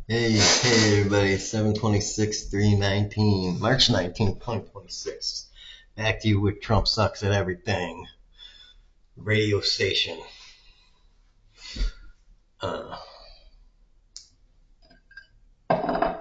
Hey everybody, 7/26/3/19, March 19th, 2026. Back to you with Trump Sucks at Everything radio station. Uh, I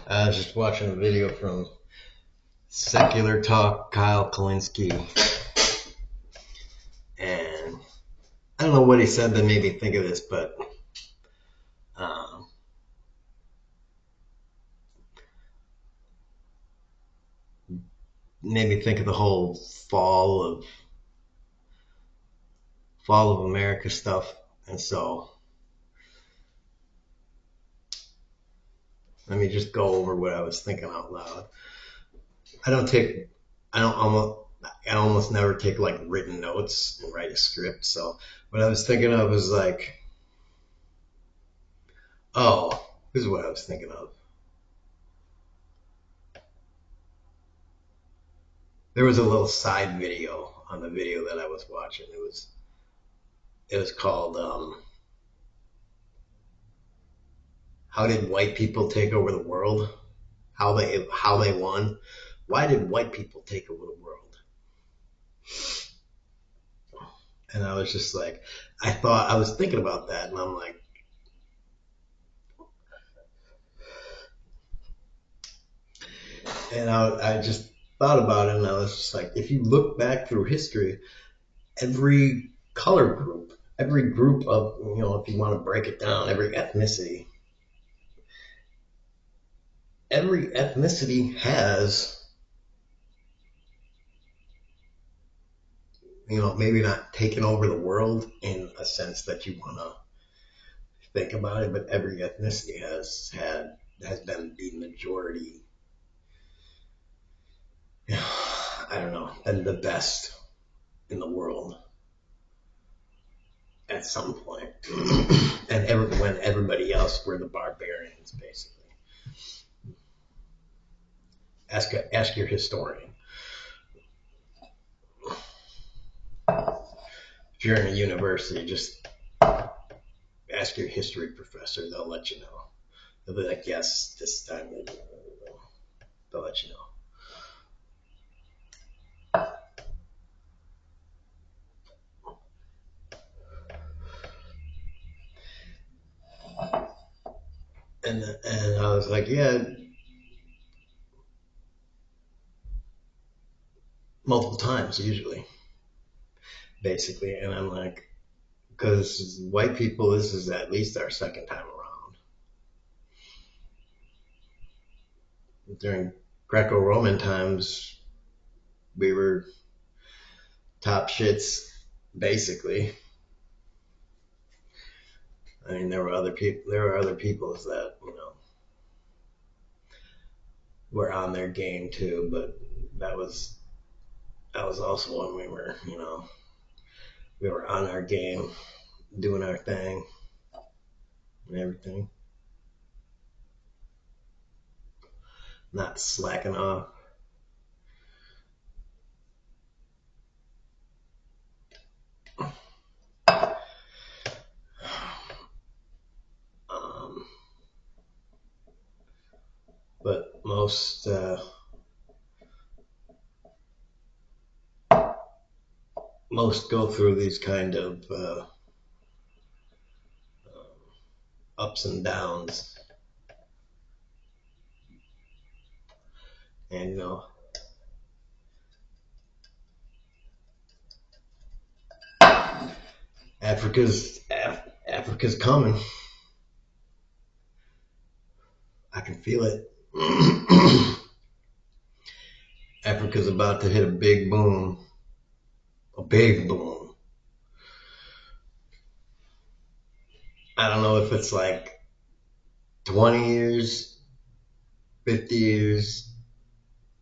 was just watching a video from Secular Talk Kyle Kalinske, and I don't know what he said that made me think of this, but um, made me think of the whole fall of America stuff, and so let me just go over what I was thinking out loud. I don't take, I don't almost, I almost never take like written notes and write a script. So what I was thinking of was like, oh, this is what I was thinking of. There was a little side video on the video that I was watching. It was called "How Did White People Take Over the World? How they won? Why did white people take over the world?" And I was just like, I was thinking about that, and I'm like, and I just thought about it, and I was just like, if you look back through history, every color group, every group of, if you want to break it down, every ethnicity has, maybe not taken over the world in a sense that you want to think about it, but every ethnicity has been the majority. I don't know, and the best in the world at some point. And when everybody else were the barbarians, basically. Ask your historian. If you're in a university, just ask your history professor. They'll let you know. They'll be like, yes, this time they'll let you know. And I was like, yeah, multiple times usually, basically. And I'm like, because white people, this is at least our second time around. During Greco-Roman times, we were top shits, basically. I mean, there were other people. There were other peoples that were on their game too, but that was that was also when we were on our game, doing our thing and everything, not slacking off. Um, but most go through these kind of ups and downs, and Africa's coming. I can feel it. Africa's about to hit a big boom. I don't know if it's like 20 years, 50 years,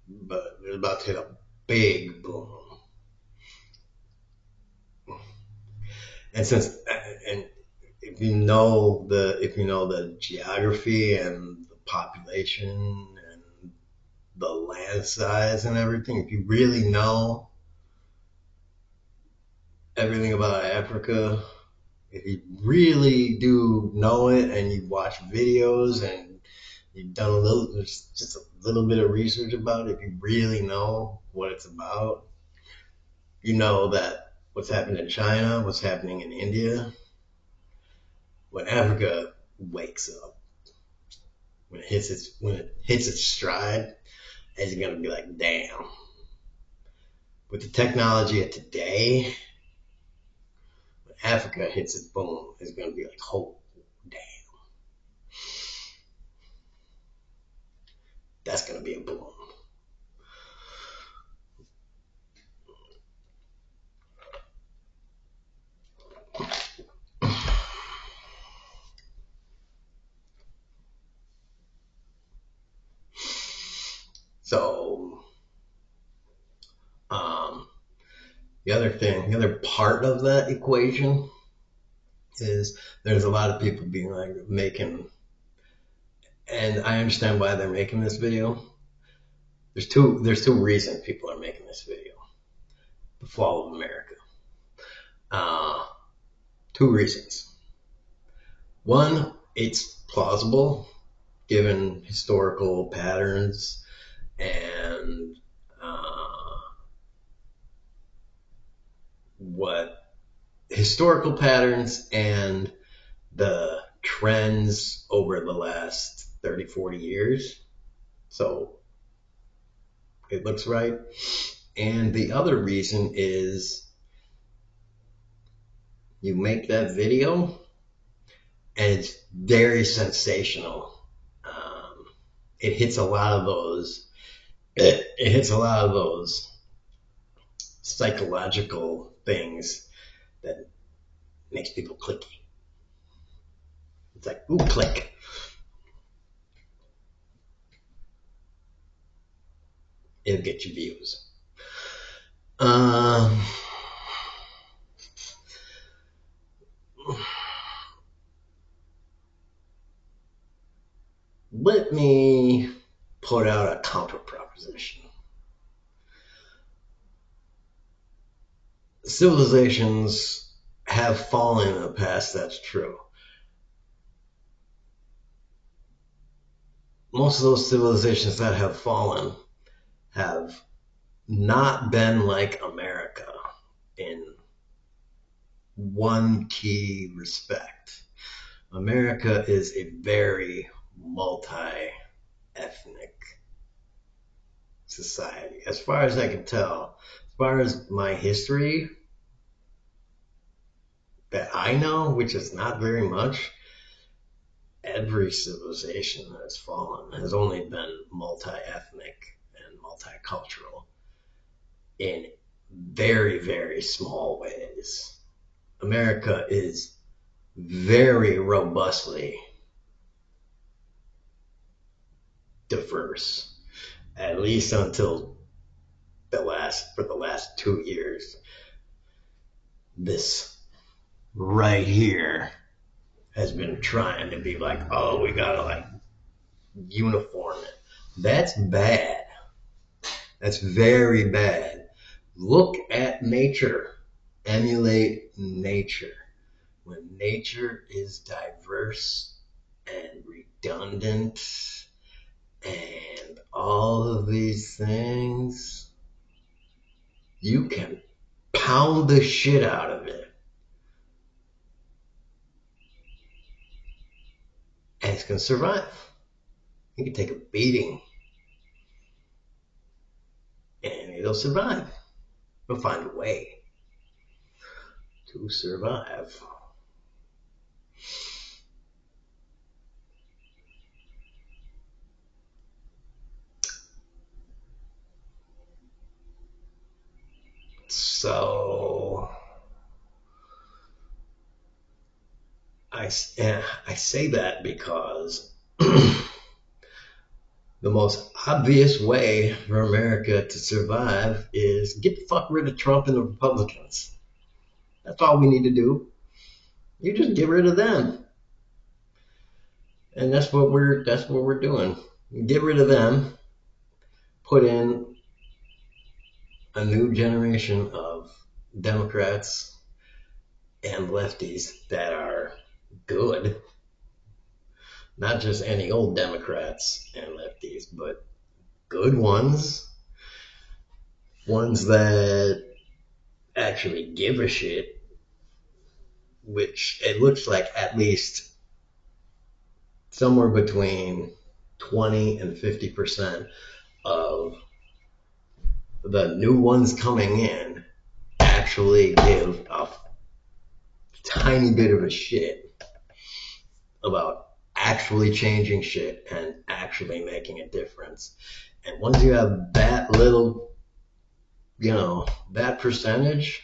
but it's about to hit a big boom. And and if you know the geography and the population and the land size and everything, if you really know everything about Africa, if you really do know it and you watch videos and you've done just a little bit of research about it, if you really know what it's about, you know that what's happening in China, what's happening in India, when Africa wakes up, when it hits its stride, it's gonna be like, damn. With the technology of today, when Africa hits its boom, it's gonna be like, oh damn, that's gonna be a boom. So, um, the other part of that equation is there's a lot of people being like making, and I understand why they're making this video. There's two reasons people are making this video. The fall of America. Uh, Two reasons. One, it's plausible given historical patterns and what historical patterns and the trends over the last 30, 40 years. So it looks right. And the other reason is you make that video and it's very sensational. Um, it hits a lot of those. It hits a lot of those psychological things that makes people clicky. It's like, ooh, click. It'll get you views. Um, Let me put out a counter proposition. Civilizations have fallen in the past, that's true. Most of those civilizations that have fallen have not been like America in one key respect. America is a very multi ethnic society. As far as I can tell, as far as my history that I know, which is not very much, every civilization that has fallen has only been multi ethnic and multicultural in very, very small ways. America is very robustly diverse, at least until for the last 2 years. This right here has been trying to be like, oh, we gotta like uniform it. That's bad. That's very bad. Look at nature. Emulate nature. When nature is diverse and redundant and all of these things, you can pound the shit out of it. And it's going to survive. You can take a beating and it'll survive. It'll find a way to survive. So I say that because the most obvious way for America to survive is get the fuck rid of Trump and the Republicans. That's all we need to do. You just get rid of them. And that's what we're doing. Get rid of them, put in a new generation of Democrats and lefties that are good Not just any old Democrats and lefties, but good ones, ones that actually give a shit, which it looks like at least somewhere between 20 and 50% of the new ones coming in actually give a tiny bit of a shit about actually changing shit and actually making a difference. And once you have that little, that percentage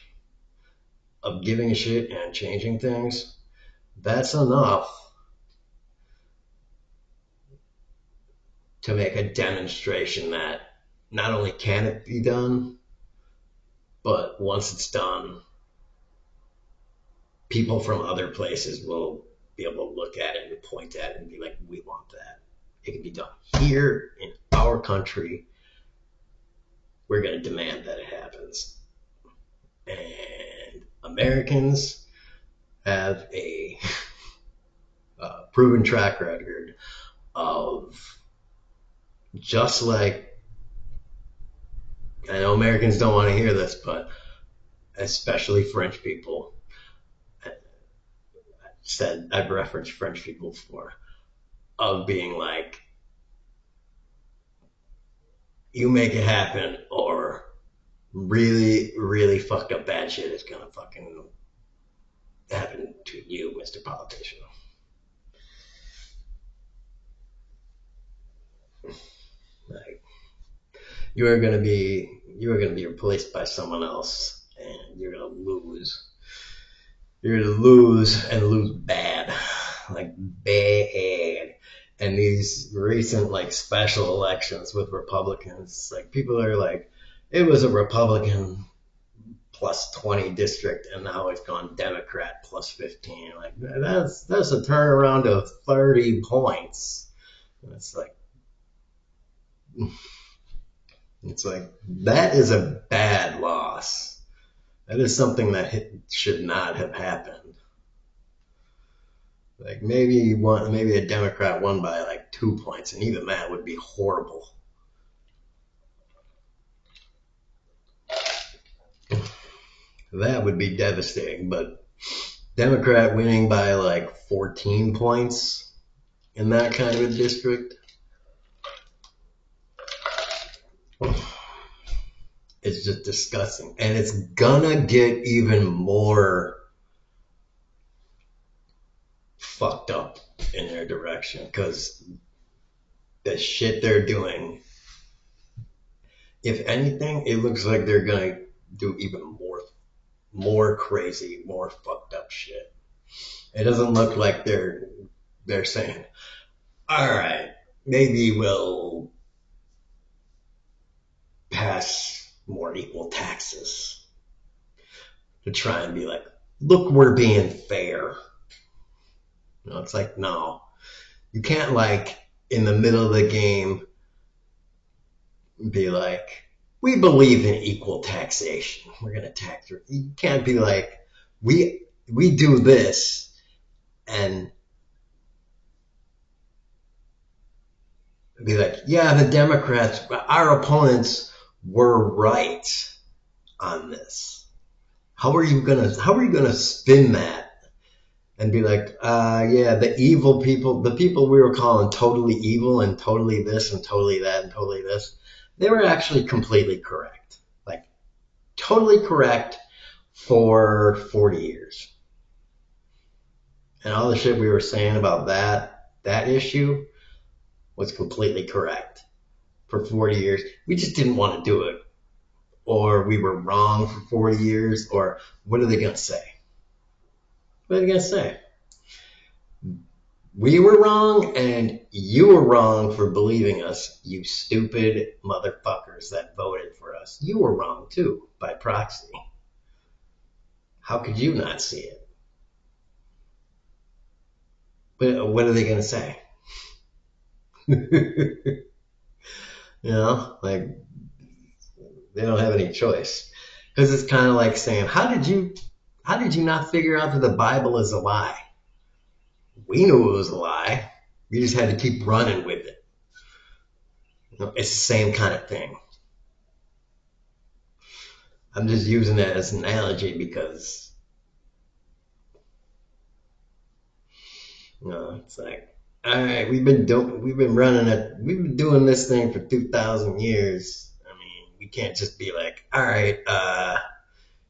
of giving a shit and changing things, that's enough to make a demonstration that not only can it be done, but once it's done, people from other places will be able to look at it and point at it and be like, we want that. It can be done here in our country. We're going to demand that it happens. And Americans have a proven track record of, just like, I know Americans don't want to hear this, but especially French people, I've referenced French people before, of being like, you make it happen, or really, really fucked up bad shit is gonna fucking happen to you, Mr. Politician. Like, you are gonna be replaced by someone else, and you're gonna lose. You're gonna lose and lose bad, like bad. And these recent like special elections with Republicans, like people are like, it was a Republican plus 20 district, and now it's gone Democrat plus 15. Like that's a turnaround of 30 points. And it's like that is a bad loss. That is something that should not have happened. Like maybe a Democrat won by like 2 points, and even that would be horrible. That would be devastating. But Democrat winning by like 14 points in that kind of a district, it's just disgusting. And it's gonna get even more fucked up in their direction, because the shit they're doing, if anything, it looks like they're gonna do even more crazy, more fucked up shit. It doesn't look like they're saying, all right, maybe we'll pass more equal taxes, to try and be like, look, we're being fair. It's like, no, you can't like in the middle of the game be like, we believe in equal taxation. We're going to tax her. You can't be like, we do this and be like, yeah, the Democrats, our opponents were right on this. How are you gonna spin that and be like, yeah, the evil people, the people we were calling totally evil and totally this and totally that and totally this, they were actually completely correct. Like, totally correct for 40 years. And all the shit we were saying about that issue was completely correct for 40 years. We just didn't want to do it. Or we were wrong for 40 years. Or what are they going to say? What are they going to say? We were wrong and you were wrong for believing us, you stupid motherfuckers that voted for us. You were wrong too, by proxy. How could you not see it? But what are they going to say? Like, they don't have any choice. Because it's kind of like saying, how did you not figure out that the Bible is a lie? We knew it was a lie. You just had to keep running with it. It's the same kind of thing. I'm just using that as an analogy because it's like, all right, we've been doing this thing for 2,000 years. I mean, we can't just be like, all right,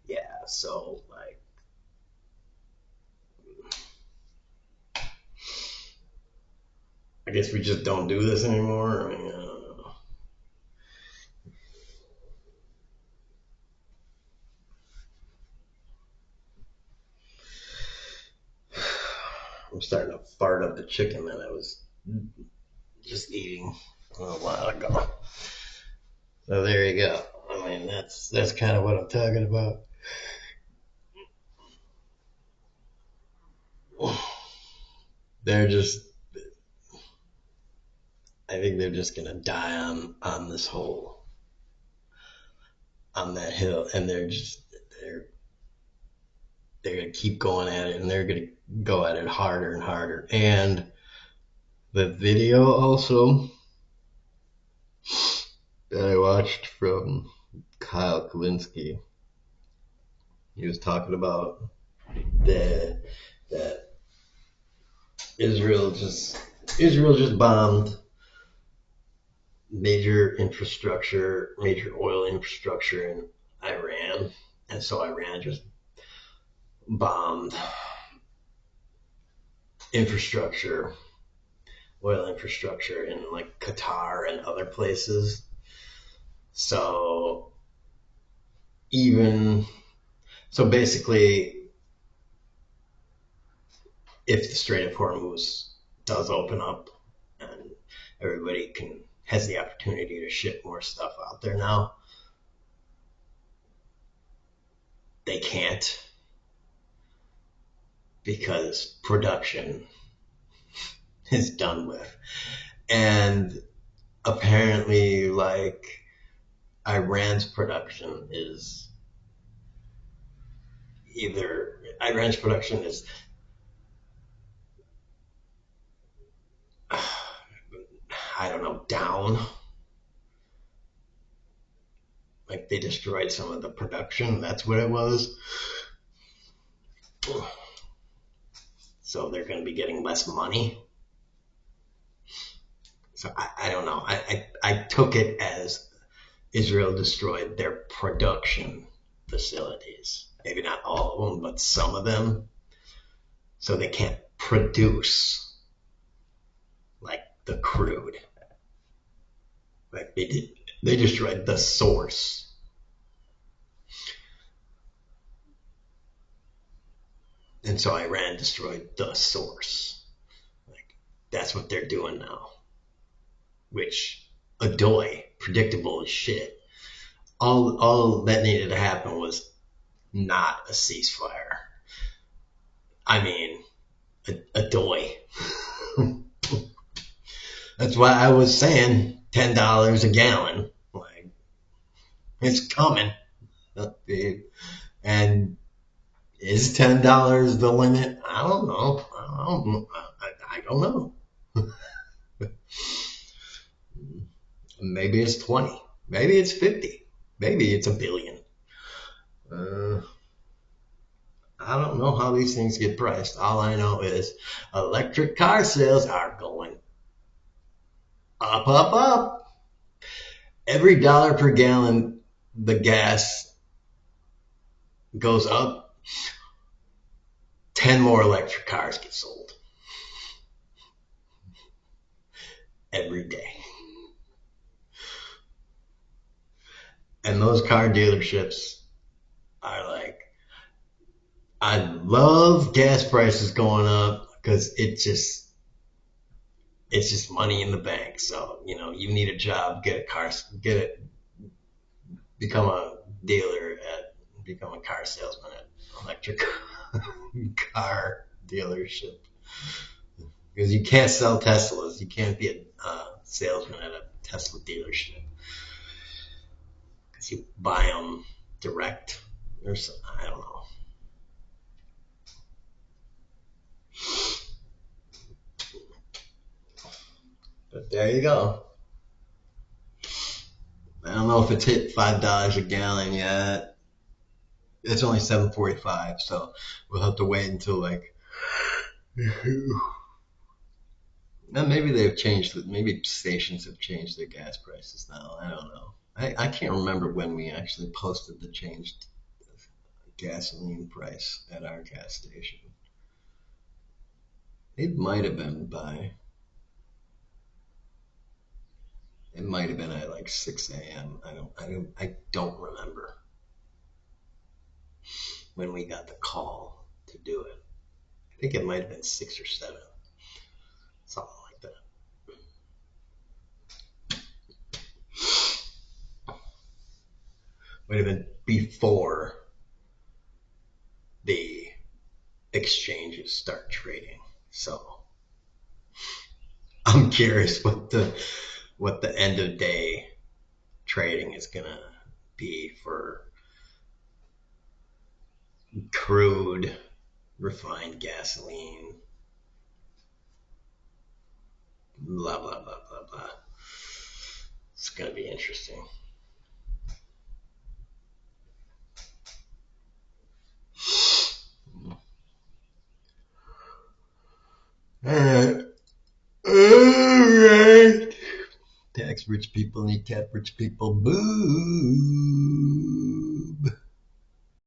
yeah, so like, I guess we just don't do this anymore. I mean, I don't know. I'm starting to fart up the chicken that I was just eating a while ago. So there you go. I mean, that's kind of what I'm talking about. They're just, I think they're just gonna die on this hole, on that hill, and they're they're gonna keep going at it, and they're gonna go at it harder and harder. And the video also that I watched from Kyle Kalinske, he was talking about the that Israel just bombed major oil infrastructure in Iran, and so Iran just bombed infrastructure, oil infrastructure in like Qatar and other places. So even so, basically, if the Strait of Hormuz does open up and everybody has the opportunity to ship more stuff out there now, they can't because production is done with. And apparently, like, Iran's production is Iran's production is I don't know, down. Like they destroyed some of the production. That's what it was. So they're going to be getting less money. So I don't know. I took it as Israel destroyed their production facilities. Maybe not all of them, but some of them. So they can't produce like the crude. Like they did. They destroyed the source. And so Iran destroyed the source. Like that's what they're doing now. Which adoy, predictable as shit. All that needed to happen was not a ceasefire. I mean, adoy. That's why I was saying $10 a gallon. Like it's coming. And is $10 the limit? I don't know. I don't know. Maybe it's 20. Maybe it's 50. Maybe it's a billion. Uh, I don't know how these things get priced. All I know is electric car sales are going up, up, up. Every dollar per gallon the gas goes up, 10 more electric cars get sold every day. And those car dealerships are like, I love gas prices going up because it's just money in the bank. So, you need a job, get it, become a become a car salesman at electric car dealership. Because you can't sell Teslas. You can't be a salesman at a Tesla dealership. Because you buy them direct or something. I don't know. But there you go. I don't know if it's hit $5 a gallon yet. It's only 7:45, so we'll have to wait until like. Now maybe they've changed. Maybe stations have changed their gas prices now. I don't know. I can't remember when we actually posted the changed gasoline price at our gas station. It might have been by. It might have been at like 6 a.m. I don't remember when we got the call to do it. I think it might have been 6 or 7, something like that. Might have been before the exchanges start trading. So I'm curious what the end of day trading is gonna be for crude, refined gasoline, blah blah blah blah blah. It's gonna be interesting. Alright. Alright. Tax rich people need cap rich people. Boo.